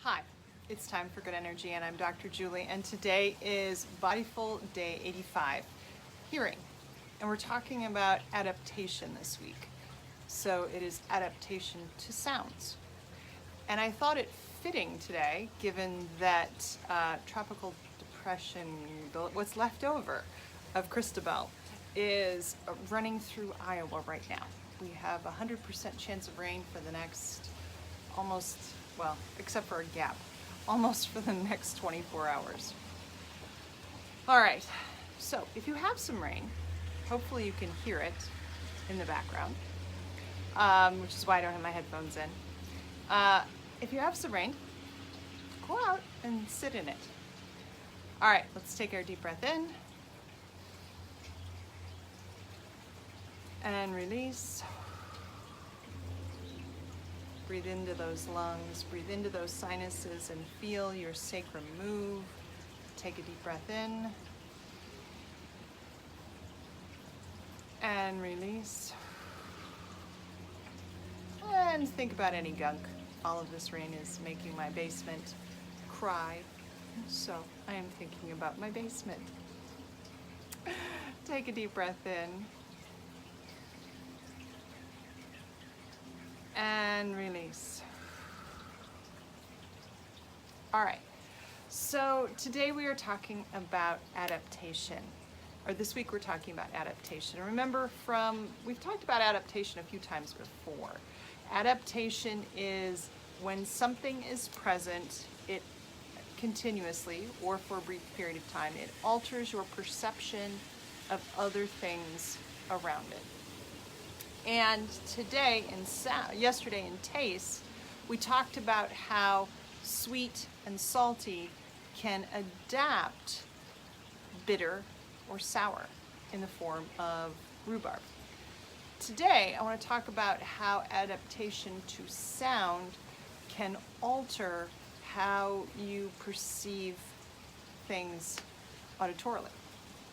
Hi, it's time for Good Energy and I'm Dr. Julie, and today is Bodyful Day 85, hearing. And we're talking about adaptation this week. So it is adaptation to sounds. And I thought it fitting today, given that tropical depression, what's left over of Cristobal, is running through Iowa right now. We have a 100% chance of rain for the next almost, well, except for a gap, almost for the next 24 hours. All right, so if you have some rain, hopefully you can hear it in the background, which is why I don't have my headphones in. If you have some rain, go out and sit in it. All right, let's take our deep breath in and release. Breathe into those lungs, breathe into those sinuses, and feel your sacrum move. Take a deep breath in and release. And think about any gunk. All of this rain is making my basement cry, so I am thinking about my basement. Take a deep breath in and release. All right, so today we are talking about adaptation, or this week we're talking about adaptation. Remember, we've talked about adaptation a few times before. Adaptation is when something is present, it continuously, or for a brief period of time, it alters your perception of other things around it. And today, yesterday in taste, we talked about how sweet and salty can adapt bitter or sour in the form of rhubarb. Today, I want to talk about how adaptation to sound can alter how you perceive things auditorily.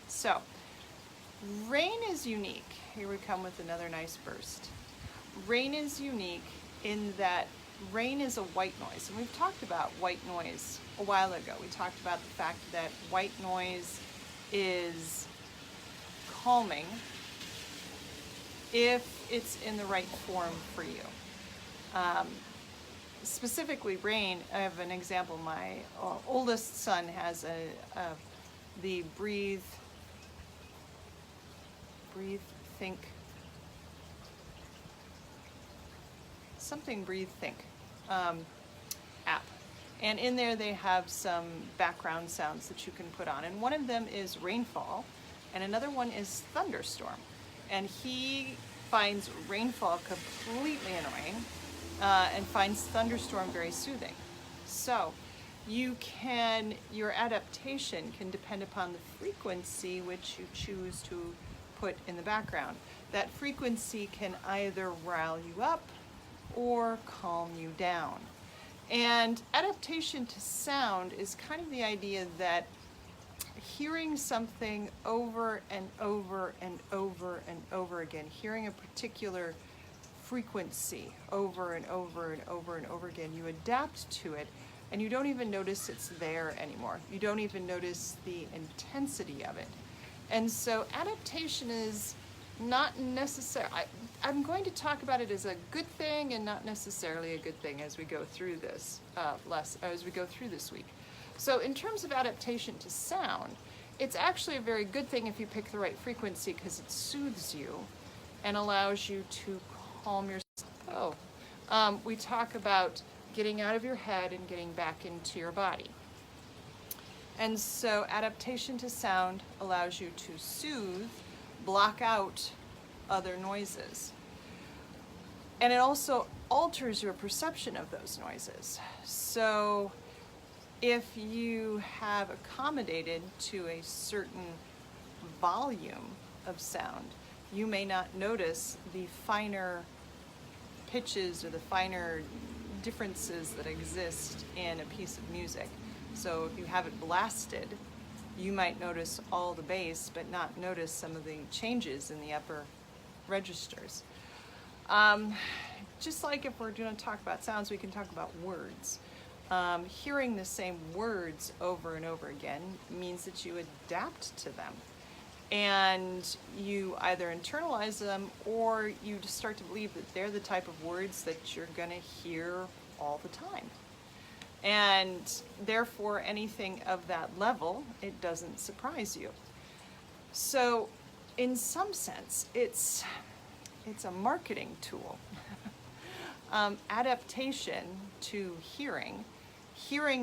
So, rain is unique. Here we come with another nice burst. Rain is unique in that rain is a white noise. And we've talked about white noise a while ago. We talked about the fact that white noise is calming if it's in the right form for you. Specifically rain, I have an example. My oldest son has the breathe, think, app. And in there they have some background sounds that you can put on. And one of them is rainfall, and another one is thunderstorm. And he finds rainfall completely annoying and finds thunderstorm very soothing. So your adaptation can depend upon the frequency which you choose to put in the background. That frequency can either rile you up or calm you down. And adaptation to sound is kind of the idea that hearing something over and over and over and over again, hearing a particular frequency over and over and over and over again, you adapt to it and you don't even notice it's there anymore. You don't even notice the intensity of it. And so adaptation is not necessary. I'm going to talk about it as a good thing and not necessarily a good thing as we go through this this week. So in terms of adaptation to sound, it's actually a very good thing if you pick the right frequency because it soothes you and allows you to calm yourself. We talk about getting out of your head and getting back into your body. And so adaptation to sound allows you to soothe, block out other noises. And it also alters your perception of those noises. So if you have accommodated to a certain volume of sound, you may not notice the finer pitches or the finer differences that exist in a piece of music. So if you have it blasted, you might notice all the bass, but not notice some of the changes in the upper registers. Just like if we're going to talk about sounds, we can talk about words. Hearing the same words over and over again means that you adapt to them. And you either internalize them or you just start to believe that they're the type of words that you're going to hear all the time. And therefore, anything of that level, it doesn't surprise you. So, in some sense, it's a marketing tool. Adaptation to hearing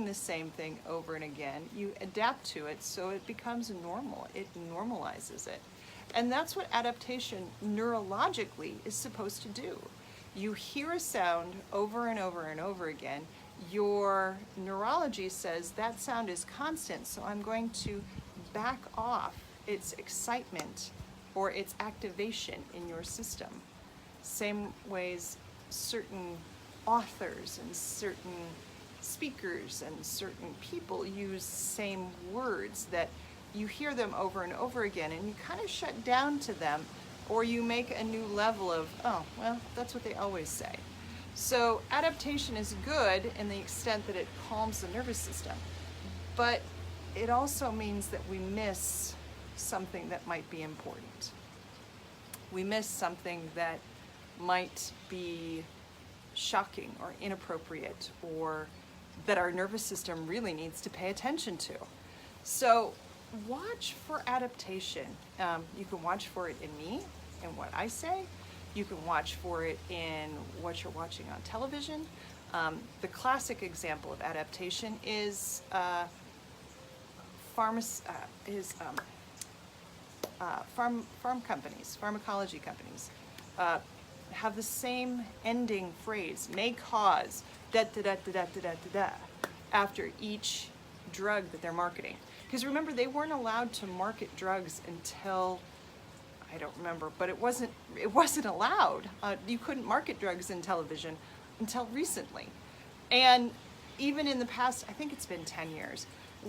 the same thing over and again, you adapt to it so it becomes normal. It normalizes it. And that's what adaptation neurologically is supposed to do. You hear a sound over and over and over again. Your neurology says that sound is constant, so I'm going to back off its excitement or its activation in your system. Same ways certain authors and certain speakers and certain people use same words that you hear them over and over again and you kind of shut down to them, or you make a new level of, oh, well, that's what they always say. So adaptation is good in the extent that it calms the nervous system, but it also means that we miss something that might be important. We miss something that might be shocking or inappropriate, or that our nervous system really needs to pay attention to. So watch for adaptation. You can watch for it in me and what I say. You can watch for it in what you're watching on television. The classic example of adaptation is farm companies, pharmacology companies. Have the same ending phrase, may cause da da da da da da da da after each drug that they're marketing. Because remember, they weren't allowed to market drugs until, I don't remember, but it wasn't allowed. You couldn't market drugs in television until recently. And even in the past, I think it's been 10 years,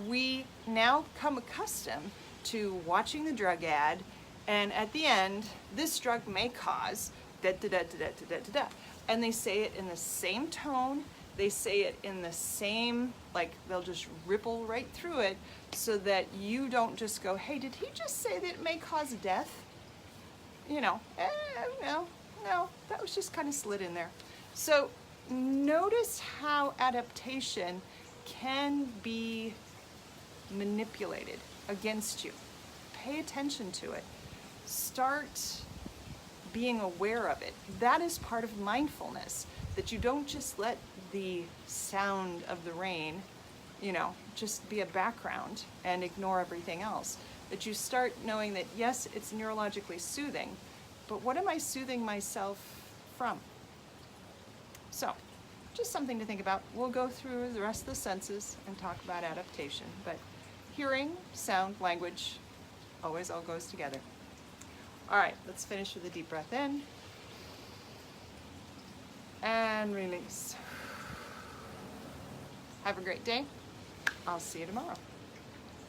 we now come accustomed to watching the drug ad, and at the end, this drug may cause da da da da da da da da. And they say it in the same tone, they say it in the same, like they'll just ripple right through it so that you don't just go, hey, did he just say that it may cause death? You know, no, that was just kind of slid in there. So notice how adaptation can be manipulated against you. Pay attention to it. Start being aware of it. That is part of mindfulness, that you don't just let the sound of the rain, just be a background and ignore everything else. That you start knowing that, yes, it's neurologically soothing, but what am I soothing myself from? So, just something to think about. We'll go through the rest of the senses and talk about adaptation, but hearing, sound, language, always all goes together. All right, let's finish with a deep breath in and release. Have a great day. I'll see you tomorrow.